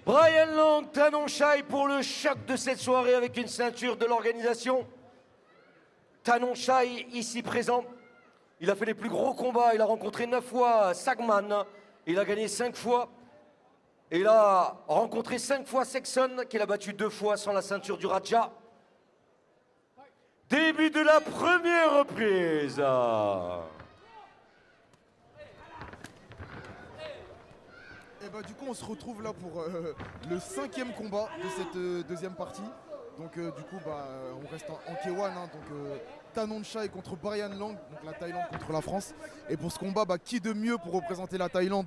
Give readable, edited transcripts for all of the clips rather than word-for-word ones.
Brian Long, Tanonchai pour le choc de cette soirée avec une ceinture de l'organisation. Tanonchai ici présent. Il a fait les plus gros combats. Il a rencontré 9 fois Sagman. Il a gagné 5 fois. Et il a rencontré 5 fois Sexton, qu'il a battu 2 fois sans la ceinture du Raja. Début de la première reprise. Et bah du coup on se retrouve là pour le 5e combat de cette deuxième partie. Donc du coup on reste en K1 hein, donc Tanonchai contre Brian Lang, donc la Thaïlande contre la France. Et pour ce combat, qui de mieux pour représenter la Thaïlande,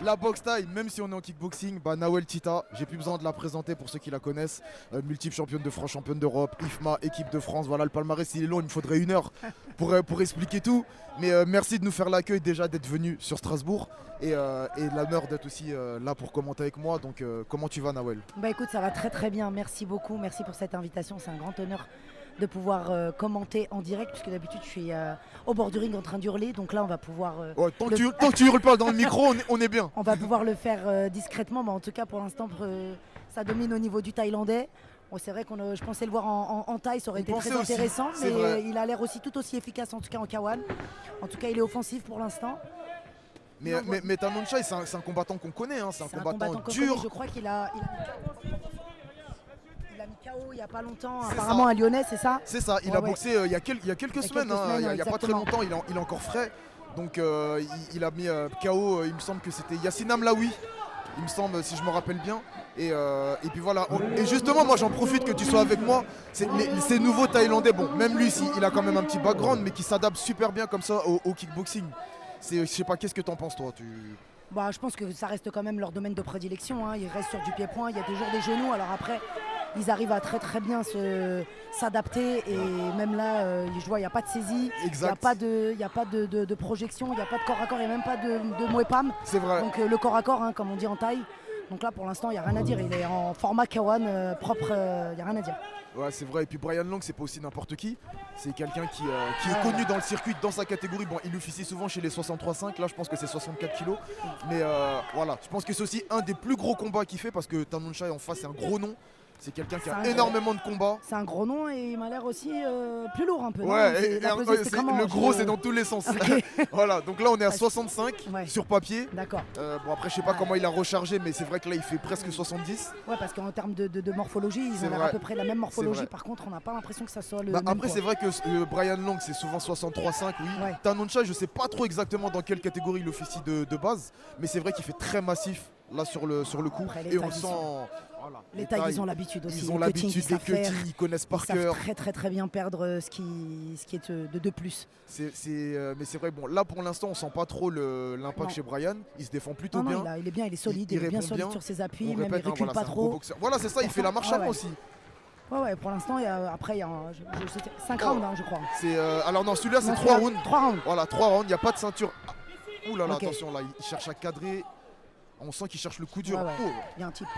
la boxe thaï, même si on est en kickboxing, Nawel Tita, j'ai plus besoin de la présenter pour ceux qui la connaissent. Multiple championne de France, championne d'Europe, IFMA, équipe de France, voilà le palmarès il est long, il me faudrait 1 heure pour expliquer tout. Mais merci de nous faire l'accueil déjà, d'être venu sur Strasbourg et l'honneur d'être aussi là pour commenter avec moi. Donc comment tu vas Nawel? Bah écoute, ça va très très bien, merci beaucoup, merci pour cette invitation, c'est un grand honneur de pouvoir commenter en direct, puisque d'habitude je suis au bord du ring en train d'hurler, donc là on va pouvoir... tant que tu hurles pas dans le micro, on est bien. On va pouvoir le faire discrètement, mais en tout cas pour l'instant ça domine au niveau du thaïlandais. Bon, c'est vrai que je pensais le voir en thaï, ça aurait été très intéressant, mais il a l'air aussi tout aussi efficace en tout cas en K1. En tout cas il est offensif pour l'instant. Mais Tanonchai c'est un combattant qu'on connaît, hein, c'est un combattant dur. Je crois qu'il a mis KO il n'y a pas longtemps, apparemment à Lyonnais, c'est ça? C'est ça, il a boxé il y a quelques semaines, il n'y a pas très longtemps, il est encore frais. Donc il a mis KO, il me semble que c'était Yassine Amlaoui, il me semble, si je me rappelle bien. Et puis voilà, et justement moi j'en profite que tu sois avec moi. Ces nouveaux Thaïlandais, bon même lui il a quand même un petit background, mais qui s'adapte super bien comme ça au kickboxing. Je sais pas, qu'est-ce que t'en penses toi? Je pense que ça reste quand même leur domaine de prédilection, hein. Ils restent sur du pied-point, il y a toujours des genoux, alors après ils arrivent à très très bien s'adapter, et même là je vois il n'y a pas de saisie, il n'y a pas de projection, il n'y a pas de corps à corps, il n'y a même pas de Muay-Pam. C'est vrai. Donc le corps à corps, hein, comme on dit en thaï. Donc là pour l'instant il n'y a rien à dire, il est en format K1 propre, il n'y a rien à dire. Ouais c'est vrai, et puis Brian Lang c'est pas aussi n'importe qui, c'est quelqu'un qui est connu dans le circuit, dans sa catégorie. Bon il officie souvent chez les 63,5, là je pense que c'est 64 kilos. Mais voilà, je pense que c'est aussi un des plus gros combats qu'il fait, parce que Tanonchai en face c'est un gros nom. C'est quelqu'un qui a énormément de combats. C'est un gros nom et il m'a l'air aussi plus lourd un peu. Ouais, le gros c'est dans tous les sens. Okay. Voilà, donc là on est à 65 sur papier. D'accord. Bon après je sais pas comment il a rechargé, mais c'est vrai que là il fait presque 70. Ouais, parce qu'en termes de morphologie, ils ont à peu près la même morphologie. Par contre on n'a pas l'impression que ça soit le même. Après c'est vrai que Brian Lang c'est souvent 63,5, oui. Ouais. Tanonchai je sais pas trop exactement dans quelle catégorie il officie de base, mais c'est vrai qu'il fait très massif là sur le coup. Après, et on sent... Voilà. Les Thaïs, ils ont l'habitude aussi. Ils ont l'habitude des cuttings, ils connaissent par cœur. Ils savent très très bien perdre ce qui est de plus. Mais c'est vrai, bon là pour l'instant on sent pas trop l'impact chez Brian. Il se défend plutôt bien. Il est bien, il est solide, il est bien solide sur ses appuis, même il recule pas trop. Voilà c'est ça, il fait la marche avant aussi. Ouais, pour l'instant, il y a 5 rounds, hein, je crois. Alors non, celui-là c'est 3 rounds. 3 rounds. Voilà, 3 rounds, il n'y a pas de ceinture. Ouh là là, attention là, il cherche à cadrer. On sent qu'il cherche le coup dur. Il y a un type,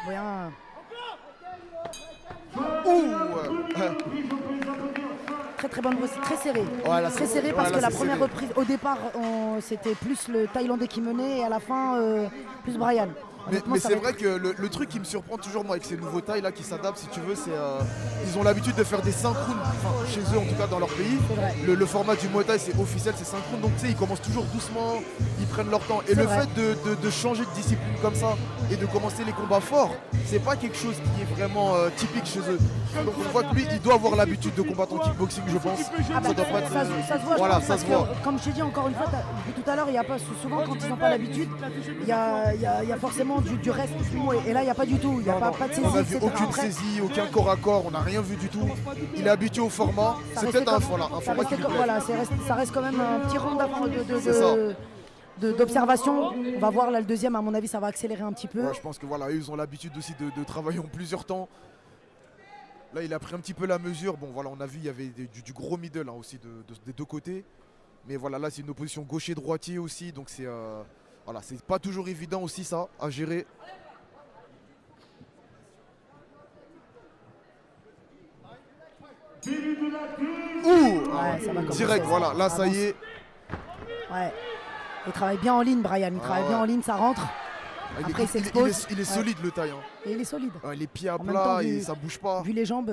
Très très bonne reprise, très serré. Voilà, très serré parce que la première reprise, au départ, c'était plus le Thaïlandais qui menait, et à la fin, plus Brian. Mais c'est vrai que le truc qui me surprend toujours moi avec ces nouveaux Thaïs là qui s'adaptent, si tu veux, c'est ils ont l'habitude de faire des synchrones, chez eux en tout cas dans leur pays. Le format du Muay Thai c'est officiel, c'est synchrone, donc tu sais ils commencent toujours doucement, ils prennent leur temps. Et le fait de changer de discipline comme ça et de commencer les combats forts, c'est pas quelque chose qui est vraiment typique chez eux. Donc on voit que lui il doit avoir l'habitude de combattre en kickboxing, je pense. Ça se voit, voilà, ça se voit. Comme je t'ai dit encore une fois, tout à l'heure, il y a pas souvent quand ils n'ont pas l'habitude, il y a forcément du reste, et là il n'y a pas du tout, il n'y a pas de saisie. On n'a vu aucune saisie, aucun corps à corps, on n'a rien vu du tout. Il est habitué au format, c'est peut-être un format qui lui plaît. Voilà, ça reste quand même un petit round d'observation. On va voir là le deuxième, à mon avis ça va accélérer un petit peu. Ouais, je pense que voilà, ils ont l'habitude aussi de travailler en plusieurs temps. Là il a pris un petit peu la mesure, bon voilà on a vu il y avait du gros middle hein, aussi des deux côtés. Mais voilà là c'est une opposition gaucher-droitier aussi, donc c'est voilà, c'est pas toujours évident aussi ça à gérer. Direct, voilà, là ça y est. Ouais. Il travaille bien en ligne, Brian, il travaille bien en ligne, ça rentre. Après, il s'expose. Il est solide le taille. Hein. Et il est solide. Les pieds à En même plat temps, et ça bouge pas. Vu les jambes,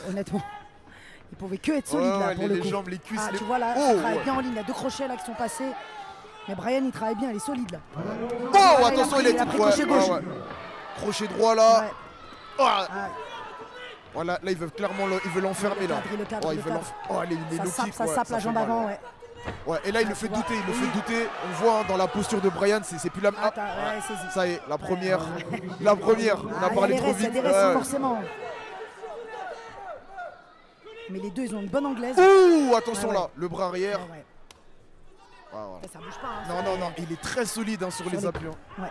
honnêtement, il pouvait que être solide là pour le coup. Les jambes, les cuisses. Ah, tu vois là, il travaille bien en ligne. Il y a 2 crochets là qui sont passés. Mais Brian, il travaille bien, il est solide là. Oh, attention, il a été crochet gauche. Crochet droit là. Ouais. Ah. Ah, Voilà, là, ils veulent clairement l'enfermer là. le cadre, Ouais, le cadre. les low Ça kicks, sape la ça jambe fait mal, avant, ouais. ouais. Ouais, et là, il le fait douter, On voit hein, dans la posture de Brian, c'est plus la même. Attends, ouais, saisi. Ça y est, la première. La première, on a parlé trop Il y a vite. des restes, forcément. Mais les deux, ils ont une bonne anglaise. Ouh, attention Ouais, là, ouais. le bras arrière. Ouais, ouais. Voilà. Après, ça bouge pas. Hein, Non, il est très solide hein, sur les appuis. Hein. Ouais.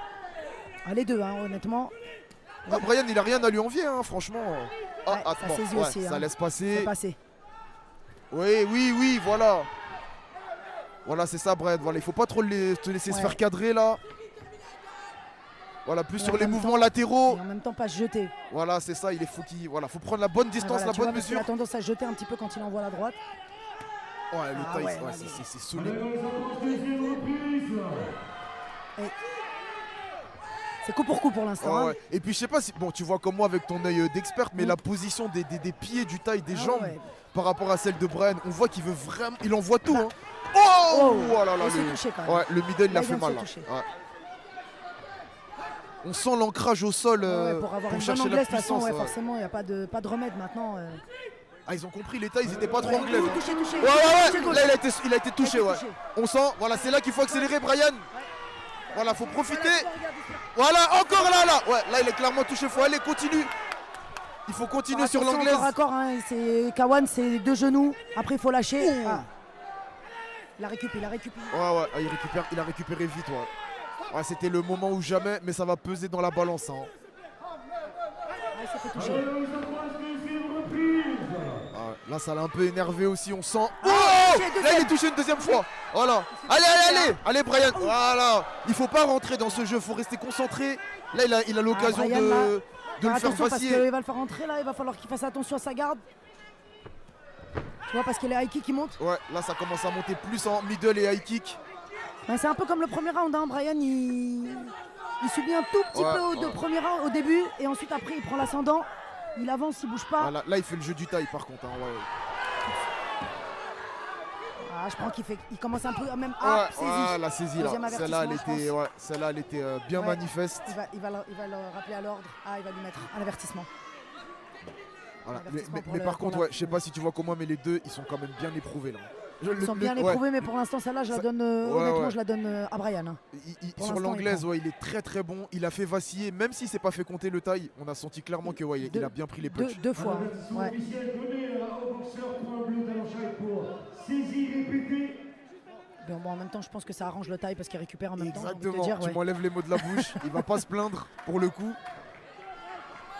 Ah, les deux, hein, honnêtement. Ah, Brian, il a rien à lui envier, hein, franchement. Ah, Ouais, ça attends, saisit aussi, ça hein. laisse C'est passer. passé. Oui, voilà. Voilà, c'est ça, Brian. Voilà, il faut pas trop te laisser se faire cadrer là. Voilà, plus sur les mouvements latéraux. Et en même temps, pas se jeter. Voilà, c'est ça. Faut prendre la bonne distance, Voilà, la bonne parce qu'il mesure. a tendance à se jeter un petit peu quand il envoie à la droite. Ouais, le Ah taille, ouais, ouais, allez. c'est solide. C'est coup pour coup pour l'instant. Hein. Ouais. Et puis je sais pas si. Bon, tu vois comme moi avec ton œil d'expert, mais la position des pieds, du taille, des jambes ouais. par rapport à celle de Brian, on voit qu'il veut vraiment. Il envoie tout, hein. Oh, Oh là là, il s'est touché quand même. ouais, le middle il Là, a il fait vient de mal. se Là. toucher. Ouais. On sent l'ancrage au sol Pour avoir une bonne chercher anglaise, la de toute façon, puissance. ouais, forcément, il n'y a pas de remède maintenant. Ah, ils ont compris, les tailles, ils étaient pas trop anglais. Hein. Touché. Ouais. Là, il a été touché, Il a ouais. été touché. On sent, voilà, c'est là qu'il faut accélérer, Brian. Voilà, faut profiter. Voilà, encore là. Ouais, là, il est clairement touché. Faut aller, continue. Il faut continuer sur l'anglaise. Encore, hein, c'est Kawan, c'est 2 genoux. Après, il faut lâcher. Ah. Il a récupéré. Ouais, il a récupéré vite, ouais. Ouais, c'était le moment ou jamais, mais ça va peser dans la balance. Hein. Il s'est fait toucher. Ah, là, ça l'a un peu énervé aussi, on sent. Oh deuxième. là, il est touché une deuxième fois. Voilà. Allez, Brian. Voilà. Il faut pas rentrer dans ce jeu, faut rester concentré. Là, il a l'occasion Brian, là. de le faire Attention parce vaciller. qu'il va le faire rentrer là, il va falloir qu'il fasse attention à sa garde. Tu vois, parce qu'il y a les high kicks qui montent. Ouais, là, ça commence à monter plus en middle et high kick. Ben, c'est un peu comme le premier round, hein. Brian il subit un tout petit peu au premier round au début et ensuite après il prend l'ascendant, il avance, il bouge pas. Là, il fait le jeu du taille par contre. Hein, ouais. Ah, je crois qu'il commence un peu même à saisir. La saisie là. Deuxième Celle-là, avertissement, elle était bien Ouais. manifeste. Il va le rappeler à l'ordre. Ah, il va lui mettre un avertissement. Voilà. Avertissement pour Mais le- par pour contre, la- ouais, je sais pas si tu vois comme moi, mais les deux, ils sont quand même bien éprouvés là. Ils sont bien éprouvés, mais pour l'instant celle-là je la donne honnêtement je la donne à Brian. Hein. Pour Sur l'instant, l'anglaise, il ouais, il est très bon. Il a fait vaciller, même s'il s'est pas fait compter le taille. On a senti clairement que ouais, il a bien pris les punchs. Deux fois. Ouais. Au boxeur point bleu d'Alenchai pour saisie répétée. Bon, en même temps, je pense que ça arrange le taille parce qu'il récupère en même temps. j'ai envie de te Exactement. dire, Tu ouais. m'enlèves les mots de la bouche. Il va pas se plaindre pour le coup.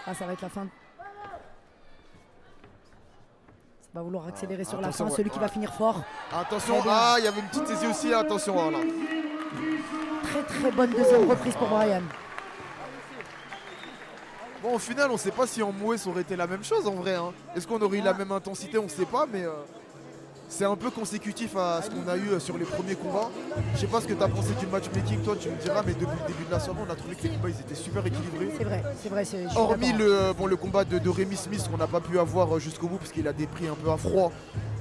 Ah, ça va être la fin. Ça va vouloir accélérer sur la attention, fin. ouais, Celui qui ouais. va finir fort. Attention. Très bien. Ah, il y avait une petite saisie aussi. Attention. Voilà. Très bonne deuxième reprise pour Brian. Bon, au final, on sait pas si en mouet ça aurait été la même chose en vrai. Hein. Est-ce qu'on aurait eu la même intensité? On sait pas, mais c'est un peu consécutif à ce qu'on a eu sur les premiers combats. Je sais pas ce que tu as pensé du matchmaking, toi tu me diras, mais depuis le début de la soirée, on a trouvé que les combats ils étaient super équilibrés. C'est vrai. Je suis Hormis d'accord. le combat de Rémi Smith qu'on n'a pas pu avoir jusqu'au bout parce qu'il a des prix un peu à froid.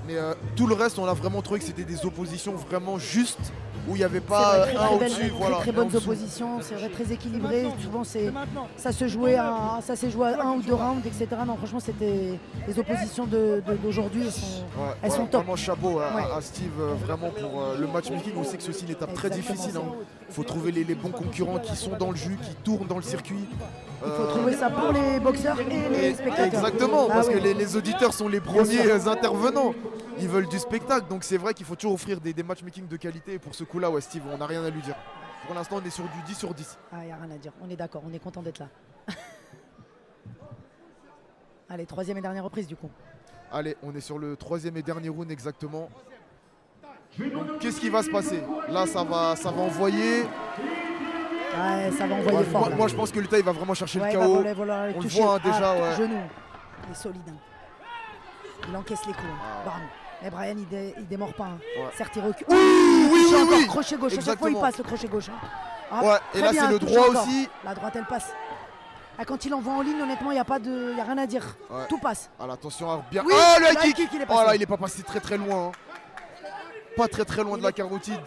Mais tout le reste, on a vraiment trouvé que c'était des oppositions vraiment justes où il n'y avait pas C'est vrai, un très au-dessus. belles, Voilà, très et en bonnes dessous. oppositions, c'est vrai, très équilibré. Souvent, ça s'est joué à 1 ou 2 rounds, etc. Non, franchement, c'était les oppositions d'aujourd'hui, elles sont top. Vraiment chapeau à Ouais. Steve, vraiment pour le matchmaking. On sait que ceci est une étape très Exactement. difficile. Il faut trouver les bons concurrents qui sont dans le jus, qui tournent dans le circuit. Il faut trouver ça pour les boxeurs et les spectateurs. Exactement, Ah parce oui. que les auditeurs sont les premiers intervenants. Ils veulent du spectacle, donc c'est vrai qu'il faut toujours offrir des matchmaking de qualité. Et pour ce coup-là, ouais, Steve, on n'a rien à lui dire. Pour l'instant, on est sur du 10 sur 10. Ah, il n'y a rien à dire. On est d'accord, on est content d'être là. Allez, troisième et dernière reprise du coup. Allez, on est sur le troisième et dernier round exactement. Donc, qu'est-ce qui va se passer? Là, ça va envoyer. Ouais, ça va envoyer fort. là. Moi, je pense que le taille va vraiment chercher Ouais, le il va KO. vouloir On le toucher. voit, hein, déjà, ouais. Genou. Il est solide. Hein. Il encaisse les coups. Hein. Bam. Mais Brian, il démord pas. Hein. Ouais. Certes, il recule. Oui, Touché oui, encore, oui. crochet gauche. À chaque fois, il Exactement. passe le crochet gauche. Hein. Ah, Ouais, et très là bien, c'est le touche droit encore. aussi. La droite, elle passe. Ah, quand il envoie en ligne, honnêtement, il n'y a rien à dire. Ouais. Tout passe. Ah, attention à bien. Oui, Oh le le high high kick. kick, il est Oh là, passé. il est pas passé très loin. Hein. Pas très loin de la carotide.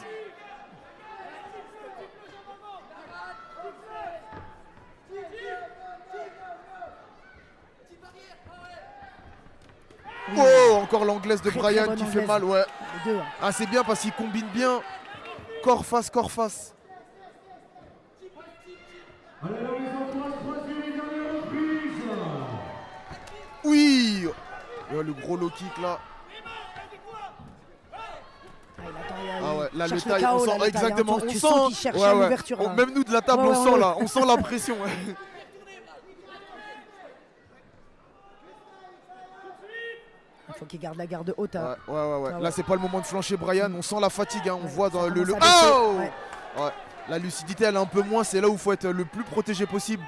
Oh, encore l'anglaise de Très, Brian bonne qui fait anglaise. mal, ouais. Les deux. Hein. Ah, c'est bien parce qu'il combine bien corps face. Allez, la maison pour la troisième et dernière reprise. Oui. Ouais, le gros low kick là. Ah, il attend, Ah ouais, là le cherche taille, KO, on là, sent le taille, exactement, hein. on Tu sent. sens qu'il cherche l'ouverture, là. Même nous de la table, Ouais, on ouais, sent ouais. là, on sent la pression. Il faut qu'il garde la garde haute. Hein. Ouais. Ah Là, ouais. c'est pas le moment de flancher, Brian. On sent la fatigue, hein. On Ouais, voit ça dans le. commence à baisser. Oh Ouais. Ouais. La lucidité, elle est un peu moins. C'est là où il faut être le plus protégé possible.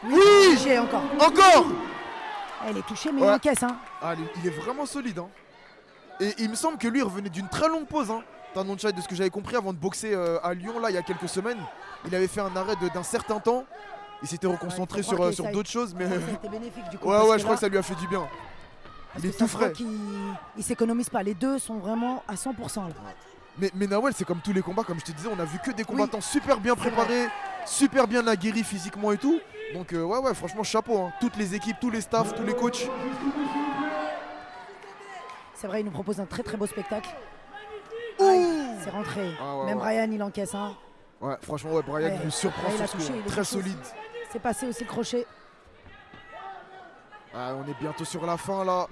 Oui. Touché encore. Encore. Elle est touchée, mais Ouais. il encaisse. Hein. Ah, il est vraiment solide. Hein. Et il me semble que lui, il revenait d'une très longue pause. Hein. Tanonchai, de ce que j'avais compris avant de boxer à Lyon, là, il y a quelques semaines, il avait fait un arrêt d'un certain temps. Il s'était reconcentré Ouais, faut croire sur qu'il d'autres choses, mais Ça a été bénéfique du coup. ouais, parce je crois là, que ça lui a fait du bien. parce Il est que tout ça se voit frais. qu'il s'économise pas. Les deux sont vraiment à 100%. Là. Mais Nawel, c'est comme tous les combats, comme je te disais, on a vu que des combattants super bien préparés, super bien aguerris physiquement et tout. Donc ouais, franchement, chapeau. Hein. Toutes les équipes, tous les staffs, tous les coachs. C'est vrai, il nous propose un très beau spectacle. Ouh. C'est rentré. Ah ouais, Même ouais. Brian, il encaisse. Hein. Ouais, franchement, ouais, Brian, Ouais. il nous surprend Ouais, il sur a ce touché, coup. il est Très touché. solide. C'est passé aussi le crochet. Ah, on est bientôt sur la fin là. Ouais,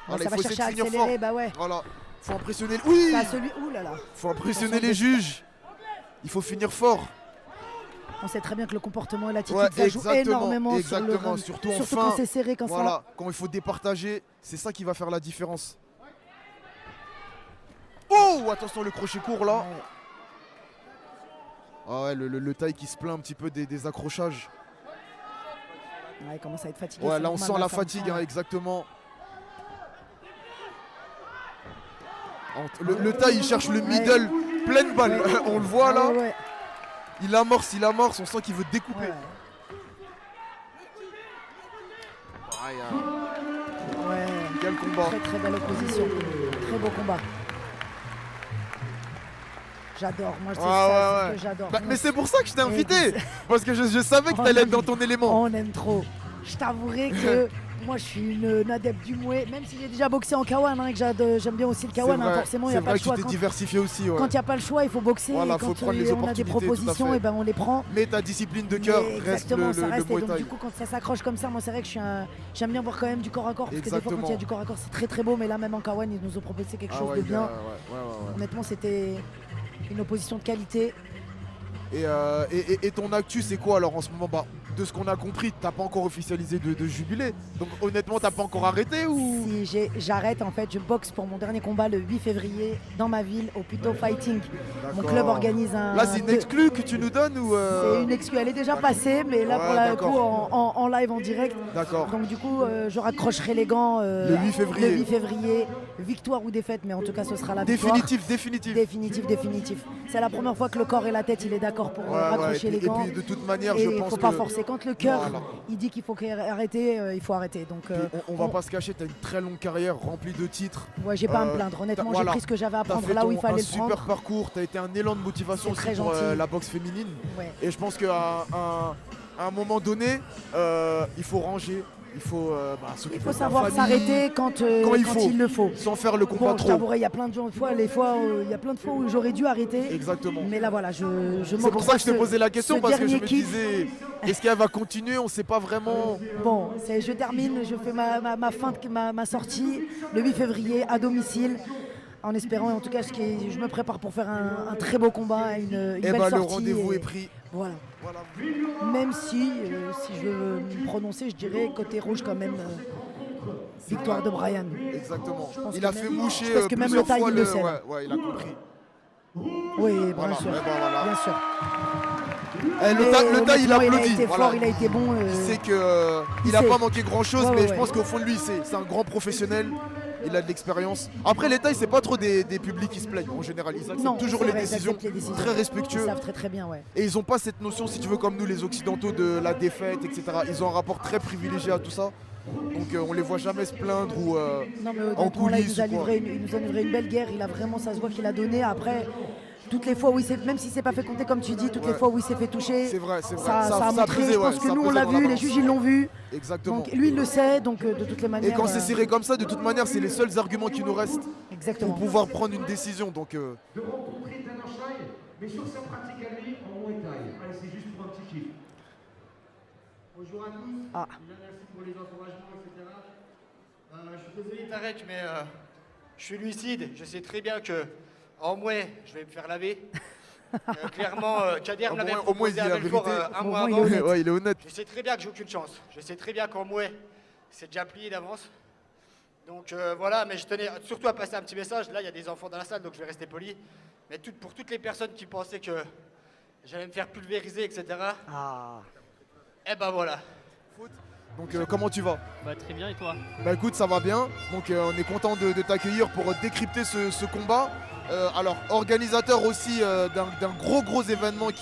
Voilà, ça va il faut essayer chercher à de finir accélérer. fort. Bah ouais. Voilà, faut impressionner. Oui. C'est à celui. Ouh là là. Faut impressionner Attention, les juges. Il faut finir fort. On sait très bien que le comportement et l'attitude, Ouais, ça joue énormément exactement. sur le Surtout en surtout fin. quand c'est serré comme Voilà, quand il faut départager, c'est ça qui va faire la différence. Oh, attention le crochet court ça. là. Ouais. Ah ouais, le taille qui se plaint un petit peu des accrochages. Ouais, il commence à être fatigué. Ouais, c'est là on normal, sent la ça, on fatigue, sent, hein, ouais. exactement. Le taille il cherche le middle, pleine balle. Ouais. On le voit Ah là. ouais, ouais. Il amorce, on sent qu'il veut découper. Ouais. Aïe, Ouais. quel combat. Très belle opposition. Très beau combat. J'adore. Moi, c'est Ouais, ça ouais, c'est ouais. que j'adore. Bah, mais c'est pour ça que je t'ai invité. Exact. Parce que je savais que Oh, t'allais être non, dans ton élément. On aime trop. Je t'avouerai que moi, je suis une adepte du mouet. Même si j'ai déjà boxé en K1 hein, et que j'aime bien aussi le K1, hein, forcément, il n'y c'est a pas vrai le que choix. tu t'es diversifié aussi. Ouais. Quand il n'y a pas le choix, il faut boxer. Voilà, et faut quand prendre les on a des opportunités, tout à propositions, fait. et ben on les prend. Mais ta discipline de cœur Mais reste exactement, ça reste. le Et Muay donc, Thai. du coup, quand ça s'accroche comme ça, moi, c'est vrai que j'aime bien voir quand même du corps à corps. Parce que des fois, quand Exactement. il y a du corps à corps, c'est très beau. Mais là, même en K1, ils nous ont proposé quelque chose ouais, de bien. ouais. Honnêtement, c'était une opposition de qualité. Et ton actu, c'est quoi alors en ce moment? Bah, de ce qu'on a compris, t'as pas encore officialisé de jubilé. Donc honnêtement, t'as pas encore arrêté ou? Si j'arrête, en fait, je boxe pour mon dernier combat le 8 février dans ma ville au Puto Fighting. Mon D'accord. club organise un. Là, c'est une exclue que tu nous donnes ou C'est une exclue, elle est déjà passée, mais là Ouais, pour le d'accord. coup en live, en direct. D'accord. Donc du coup, je raccrocherai les gants Le 8 février. le 8 février. Victoire ou défaite, mais en tout cas, ce sera la victoire. Définitif. Définitif. C'est la première fois que le corps et la tête, il est d'accord pour raccrocher les Et gants. puis de toute manière, Et je il pense faut que pas forcer. Quand le cœur, Voilà. il dit qu'il faut arrêter, il faut arrêter. Donc, Puis on va pas se cacher, t'as une très longue carrière remplie de titres. ouais, j'ai pas à me plaindre. Honnêtement, j'ai pris ce que j'avais à T'as prendre fait là où il un fallait le super prendre. parcours, t'as été un élan de motivation C'est aussi très pour gentil. la boxe féminine. Ouais. Et je pense qu'à un moment donné, il faut ranger, il faut s'occuper Il de faut sa savoir famille, s'arrêter quand il le faut. sans faire le combat Bon, je trop. t'avouerai, il y a plein de fois, il y a plein de fois où j'aurais dû arrêter. Exactement. Mais là, voilà, je C'est pour ça que je t'ai posé la question, parce que je me kiff. disais, est-ce qu'elle va continuer? On sait pas vraiment. Bon, je termine, je fais ma sortie le 8 février à domicile. En espérant, en tout cas, je me prépare pour faire un très beau combat, une Eh belle ben, sortie. le rendez-vous et est pris. Voilà. Voilà. Même si je veux me prononcer, je dirais côté rouge quand même. Victoire de Brian. Exactement. pense Il que a même- fait moucher je pense que même plusieurs le taille, fois il le sait, là. Ouais, il a compris. Oui, bien Voilà, sûr. eh ben, voilà. Bien sûr. Eh, Mais, le taille, il honnêtement, applaudit. Il a été voilà. fort, il a été bon. Il sait qu'il n'a sait. pas manqué grand chose, Ouais, mais ouais, je ouais. pense qu'au fond de lui, c'est un grand professionnel. il a de l'expérience. Après les tailles, c'est pas trop des publics qui se plaignent en général. Ils acceptent Non, toujours c'est les vrai, ils décisions, acceptent les décisions. très Ils respectueux. savent très très bien, ouais. Et ils n'ont pas cette notion, si tu veux, comme nous les occidentaux, de la défaite, etc. Ils ont un rapport très privilégié à tout ça. Donc on les voit jamais se plaindre ou Non, mais en honnêtement, là, il coulisses. nous a ou quoi. livré une belle guerre. Il a vraiment, ça se voit qu'il a donné. Après, toutes les fois où il s'est, même si c'est pas fait compter comme tu dis, toutes les Ouais. fois où il s'est fait toucher, C'est vrai, c'est vrai. ça a Ça montré. pesait, Je ouais, pense que ça nous on pesait l'a dans la vu, les balance. juges ils l'ont vu. Exactement. Donc lui il le sait, donc de toutes les manières. Et quand c'est serré comme ça, de toute manière, c'est les seuls arguments qui nous restent Exactement. pour pouvoir prendre une décision. Donc De rencontrer Tananchai, mais sur sa pratique à lui en Muay Thai. Allez, c'est juste pour un petit kiff. Bonjour à tous. Ah. Déjà, merci pour les encouragements, etc. Je suis désolé Tarek, mais je suis lucide. Je sais très bien que en Mouais, je vais me faire laver. Clairement, Kader me l'avait au moins, il proposé dit à la Belfort vérité. un Au mois moins, il est avant. honnête. ouais, il est honnête. Je sais très bien que j'ai aucune chance. Je sais très bien qu'en Mouais, c'est déjà plié d'avance. Donc voilà, mais je tenais surtout à passer un petit message. Là, il y a des enfants dans la salle, donc je vais rester poli. Mais pour toutes les personnes qui pensaient que j'allais me faire pulvériser, etc. Ah. Eh ben voilà. Donc comment tu vas? Bah très bien et toi? Bah écoute, ça va bien. Donc on est content de t'accueillir pour décrypter ce combat. Alors organisateur aussi d'un gros événement qui